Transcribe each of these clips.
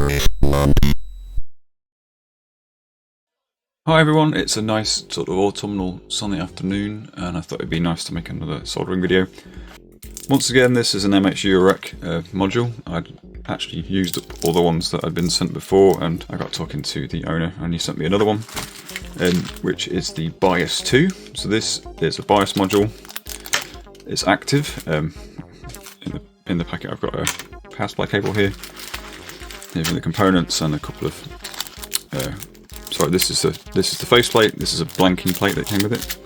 Hi everyone, it's a nice sort of autumnal sunny afternoon and I thought it'd be nice to make another soldering video. Once again, this is an MH Eurorack module. I'd actually used up all the ones that I'd been sent before and I got talking to the owner and he sent me another one, which is the Bias 2. So this is a bias module. It's active. In the packet I've got a power supply cable here. Here's the components and a couple of sorry, this is the faceplate. This is a blanking plate that came with it,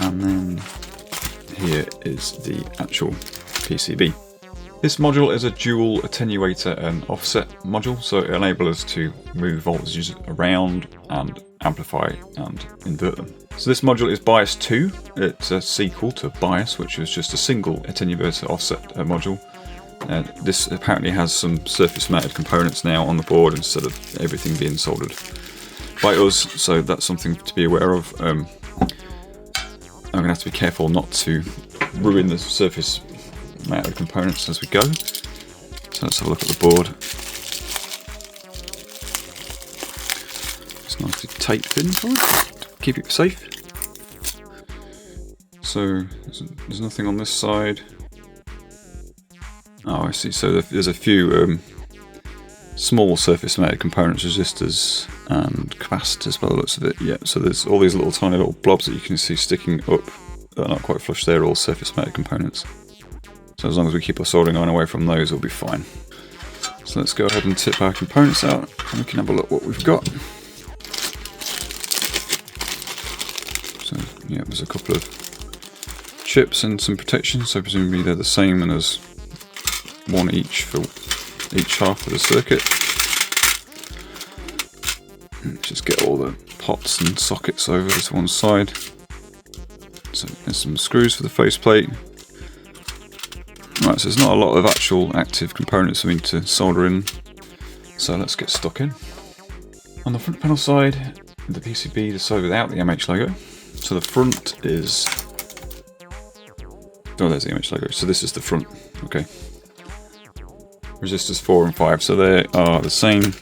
and then here is the actual PCB. This module is a dual attenuator and offset module, so it enables us to move voltages around and amplify and invert them. So this module is Bias 2. It's a sequel to Bias, which was just a single attenuverter offset module. This apparently has some surface mounted components now on the board instead of everything being soldered by us, so that's something to be aware of. I'm going to have to be careful not to ruin the surface mounted components as we go. So let's have a look at the board. It's nicely taped in to keep it safe. So there's nothing on this side. Oh, I see. So there's a few small surface mounted components, resistors and capacitors by the looks of it. Yeah, so there's all these little tiny little blobs that you can see sticking up that are not quite flush. They're all surface mounted components. So as long as we keep our soldering iron away from those, we'll be fine. So let's go ahead and tip our components out and we can have a look what we've got. So yeah, there's a couple of chips and some protection, so presumably they're the same and there's one each for each half of the circuit. Just get all the pots and sockets over to one side. So there's some screws for the faceplate. Right, so there's not a lot of actual active components for me to solder in, so let's get stuck in. On the front panel side, the PCB, the side without the MH logo. So the front is... oh, there's the MH logo. So this is the front, okay. Resistors 4 and 5, so they are the same,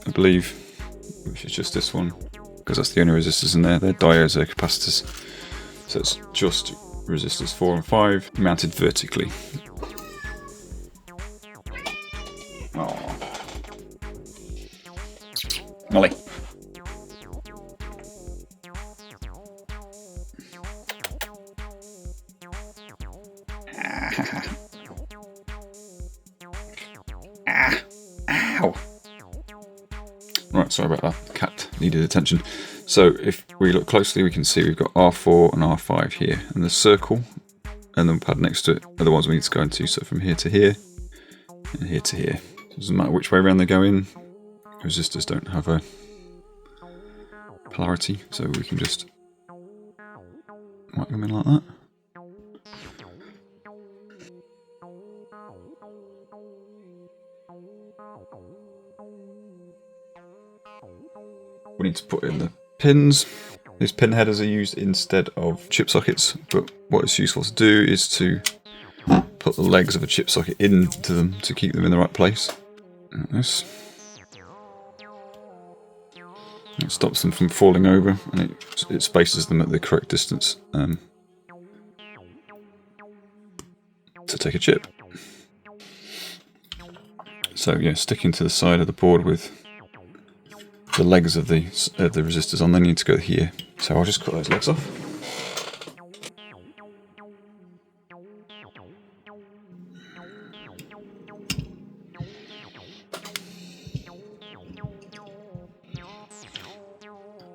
I believe, which is just this one, because that's the only resistors in there. They're diodes, they're capacitors. So it's just resistors 4 and 5 mounted vertically. Oh, Molly. Ow. Right, sorry about that. The cat needed attention. So if we look closely, we can see we've got R4 and R5 here, and the circle and the pad next to it are the ones we need to go into. So from here to here and here to here. It doesn't matter which way around they go in. Resistors don't have a polarity, so we can just whack them in like that. We need to put in the pins. These pin headers are used instead of chip sockets, but what it's useful to do is to put the legs of a chip socket into them to keep them in the right place. Like this. It stops them from falling over and it spaces them at the correct distance to take a chip. So yeah, sticking to the side of the board with the legs of the resistors on, they need to go here. So I'll just cut those legs off.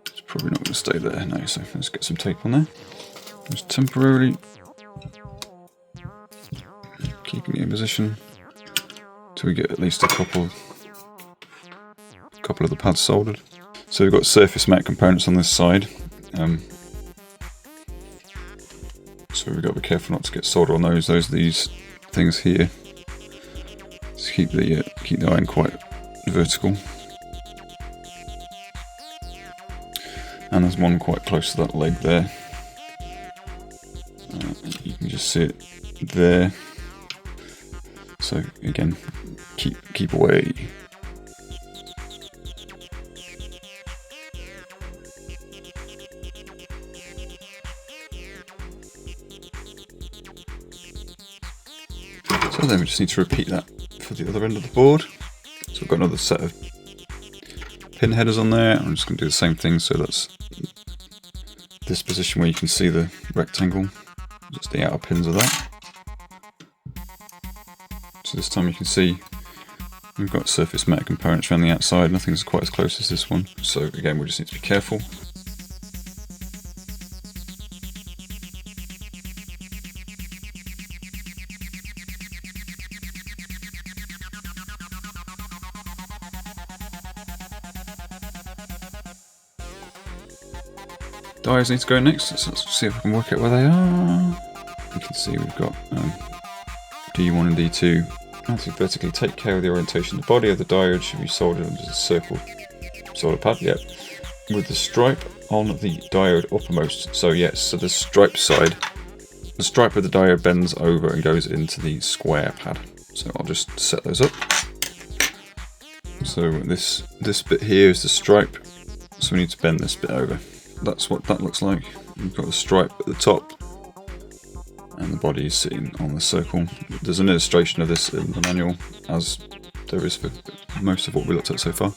It's probably not going to stay there now, so let's get some tape on there. Just temporarily keeping it in position till we get at least a couple of the pads soldered. So we've got surface mount components on this side, so we've got to be careful not to get solder on those. These things here to keep the iron quite vertical. And there's one quite close to that leg there. You can just see it there. So again, keep away And then we just need to repeat that for the other end of the board. So we've got another set of pin headers on there. I'm just going to do the same thing, so that's this position where you can see the rectangle, just the outer pins of that. So this time you can see we've got surface metal components around the outside, nothing's quite as close as this one. So again, we just need to be careful. Diodes need to go next, so let's see if we can work out where they are. You can see we've got D1 and D2. Anti-vertically take care of the orientation. The body of the diode should be soldered into the circle solder pad, yep, with the stripe on the diode uppermost. So yes, so the stripe side, the stripe of the diode bends over and goes into the square pad. So I'll just set those up. So this bit here is the stripe, so we need to bend this bit over. That's what that looks like. We've got the stripe at the top and the body is sitting on the circle. There's an illustration of this in the manual, as there is for most of what we looked at so far.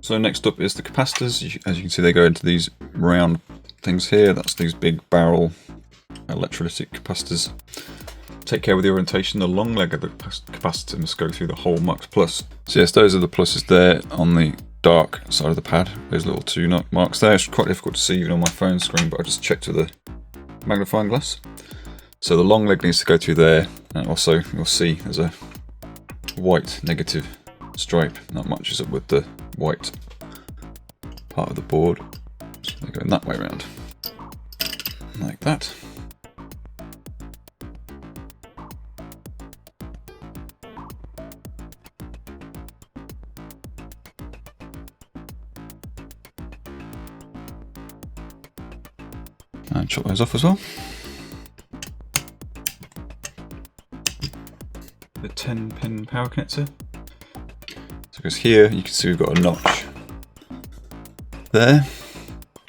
So next up is the capacitors. As you can see, they go into these round things here. That's these big barrel electrolytic capacitors. Take care with the orientation. The long leg of the capacitor must go through the hole marked plus. So yes, those are the pluses there on the dark side of the pad. Those little two marks there. It's quite difficult to see even on my phone screen, but I just checked with the magnifying glass. So the long leg needs to go through there, and also you'll see there's a white negative stripe that matches up with the white part of the board. So they're going that way around, like that. And chop those off as well. The 10-pin power connector. So because here you can see we've got a notch there.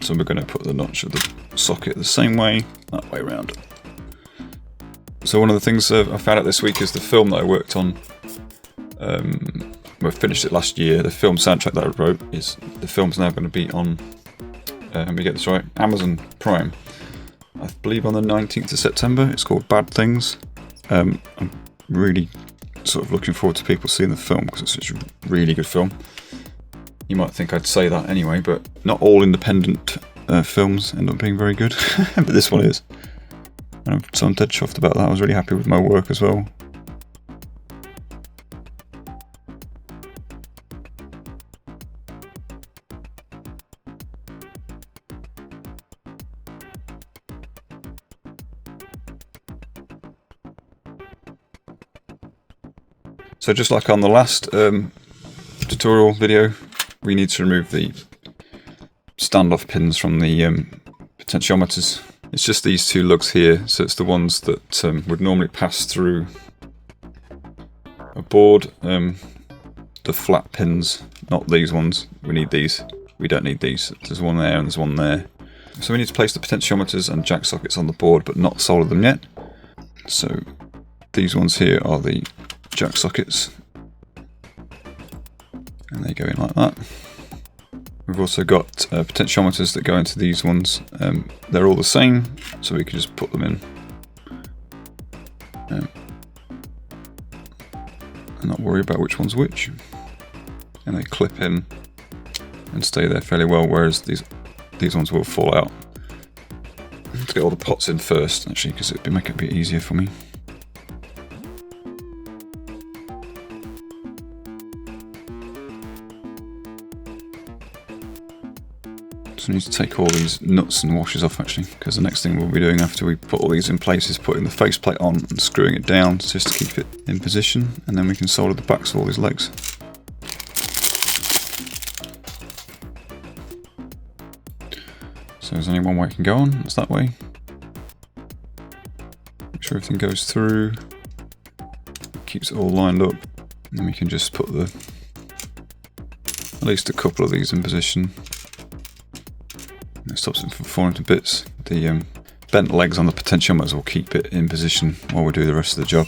So we're going to put the notch of the socket the same way, that way around. So one of the things I found out this week is the film that I worked on. I finished it last year. The film soundtrack that I wrote is the film's now going to be on. Let me get this right. Amazon Prime. I believe on the 19th of September. It's called Bad Things. I'm really sort of looking forward to people seeing the film because it's such a really good film. You might think I'd say that anyway, but not all independent films end up being very good, but this one is. So I'm dead chuffed about that. I was really happy with my work as well. So just like on the last tutorial video, we need to remove the standoff pins from the potentiometers. It's just these two lugs here, so it's the ones that would normally pass through a board. The flat pins, not these ones. We need these. We don't need these. There's one there and there's one there. So we need to place the potentiometers and jack sockets on the board, but not solder them yet. So these ones here are the jack sockets, and they go in like that. We've also got potentiometers that go into these ones. They're all the same, so we can just put them in and not worry about which one's which. And they clip in and stay there fairly well, whereas these ones will fall out. Let's get all the pots in first, actually, because it'd make it a bit easier for me. So we need to take all these nuts and washers off, actually, because the next thing we'll be doing after we put all these in place is putting the faceplate on and screwing it down just to keep it in position, and then we can solder the backs of all these legs. So there's only one way it can go on, it's that way. Make sure everything goes through, keeps it all lined up, then we can just put at least a couple of these in position. It stops it from falling to bits. The bent legs on the potentiometers will keep it in position while we do the rest of the job.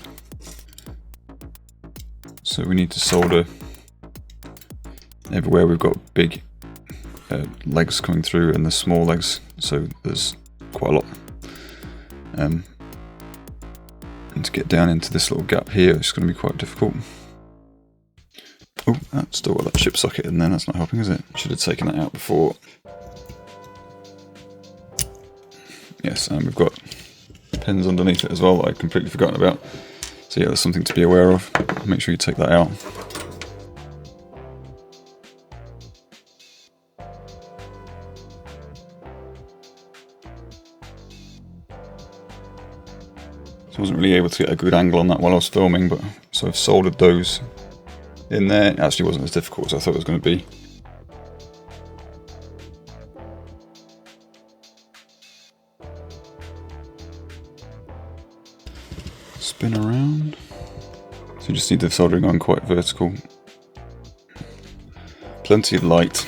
So we need to solder everywhere we've got big legs coming through and the small legs, so there's quite a lot. And to get down into this little gap here, it's going to be quite difficult. Oh, that's still got that chip socket in there, that's not helping, is it? Should have taken that out before. Yes, and we've got pins underneath it as well that I'd completely forgotten about. So yeah, there's something to be aware of. Make sure you take that out. So I wasn't really able to get a good angle on that while I was filming, but so I've soldered those in there. It actually wasn't as difficult as I thought it was going to be. Spin around. So you just need the soldering on quite vertical. Plenty of light.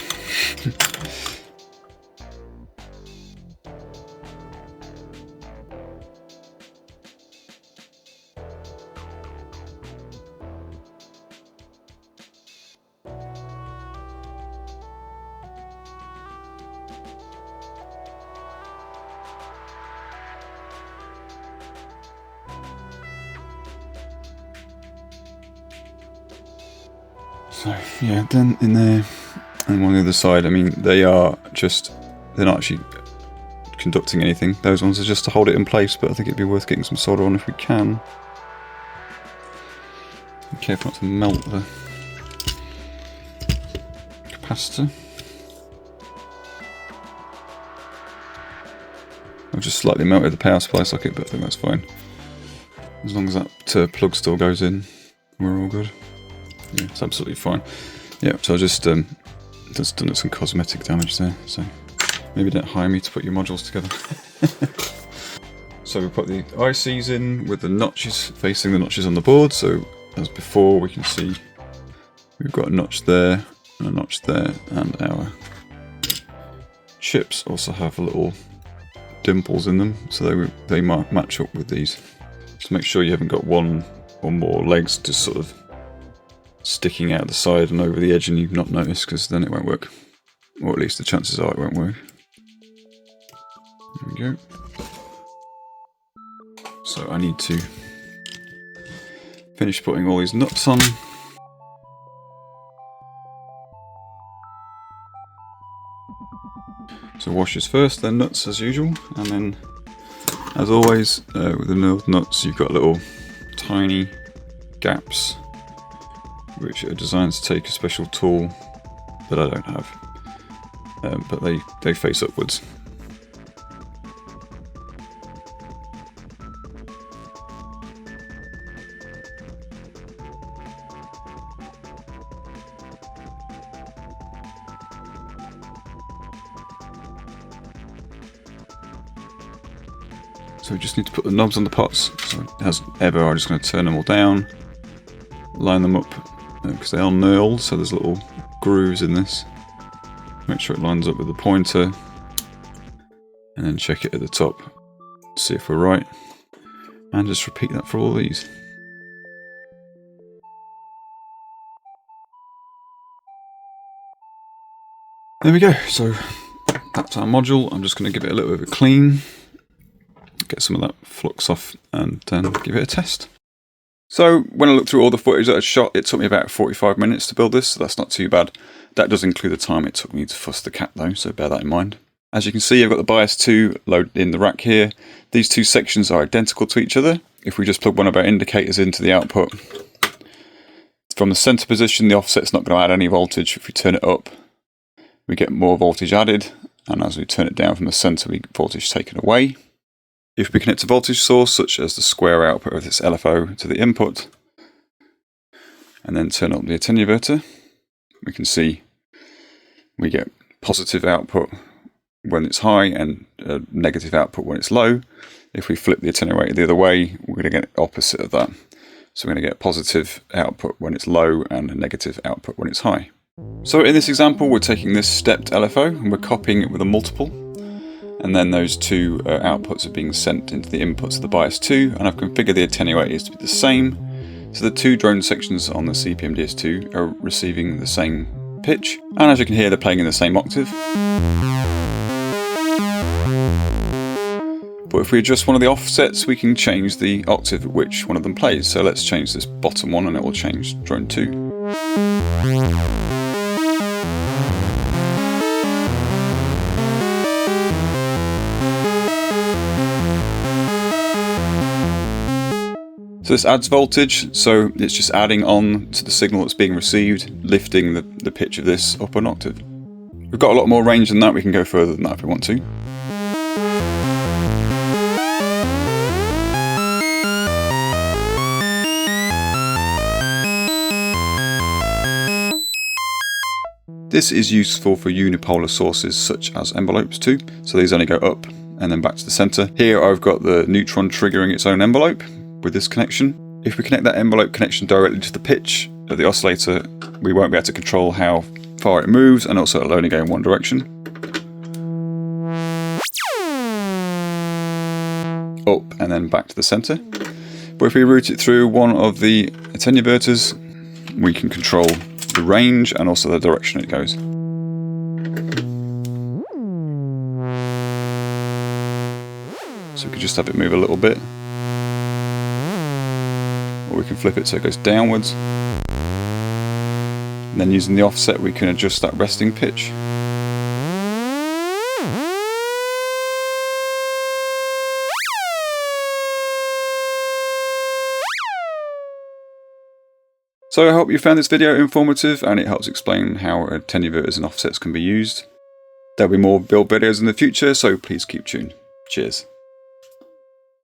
So yeah, then in there, and on the other side, I mean, they're not actually conducting anything. Those ones are just to hold it in place, but I think it'd be worth getting some solder on if we can. Be careful not to melt the capacitor. I've just slightly melted the power supply socket, but I think that's fine. As long as that plug still goes in, we're all good. Yeah, it's absolutely fine. Yeah, so I just done some cosmetic damage there, so maybe don't hire me to put your modules together. So we put the ICs in with the notches facing the notches on the board, so as before we can see we've got a notch there, and a notch there, and our chips also have little dimples in them, so they match up with these. Just make sure you haven't got one or more legs just sort of sticking out the side and over the edge and you've not noticed, because then it won't work. Or at least the chances are it won't work. There we go. So I need to finish putting all these nuts on. So washers first, then nuts as usual, and then as always with the milled nuts you've got little tiny gaps which are designed to take a special tool that I don't have, but they face upwards. So we just need to put the knobs on the pots. So as ever, I'm just going to turn them all down, line them up, because they are knurled, so there's little grooves in this. Make sure it lines up with the pointer, and then check it at the top, see if we're right, and just repeat that for all these. There we go, so that's our module. I'm just going to give it a little bit of a clean, get some of that flux off, and then give it a test. So when I looked through all the footage that I shot, it took me about 45 minutes to build this, so that's not too bad. That does include the time it took me to fuss the cat though, so bear that in mind. As you can see, I've got the bias 2 loaded in the rack here. These two sections are identical to each other. If we just plug one of our indicators into the output, from the center position, the offset's not going to add any voltage. If we turn it up, we get more voltage added, and as we turn it down from the center, we get voltage taken away. If we connect a voltage source, such as the square output of this LFO to the input, and then turn up the attenuverter, we can see we get positive output when it's high and negative output when it's low. If we flip the attenuator the other way, we're going to get the opposite of that. So we're going to get positive output when it's low and a negative output when it's high. So in this example, we're taking this stepped LFO and we're copying it with a multiple. And then those two outputs are being sent into the inputs of the bias 2, and I've configured the attenuators to be the same. So the two drone sections on the CPM-DS2 are receiving the same pitch, and as you can hear, they're playing in the same octave. But if we adjust one of the offsets, we can change the octave at which one of them plays. So let's change this bottom one and it will change drone 2. So this adds voltage, so it's just adding on to the signal that's being received, lifting the pitch of this up an octave. We've got a lot more range than that, we can go further than that if we want to. This is useful for unipolar sources such as envelopes too, so these only go up and then back to the centre. Here I've got the neutron triggering its own envelope with this connection. If we connect that envelope connection directly to the pitch of the oscillator, we won't be able to control how far it moves, and also it'll only go in one direction. Up and then back to the centre. But if we route it through one of the attenuverters, we can control the range and also the direction it goes. So we could just have it move a little bit. Or we can flip it so it goes downwards. And then using the offset we can adjust that resting pitch. So I hope you found this video informative and it helps explain how attenuverters and offsets can be used. There'll be more build videos in the future, so please keep tuned. Cheers.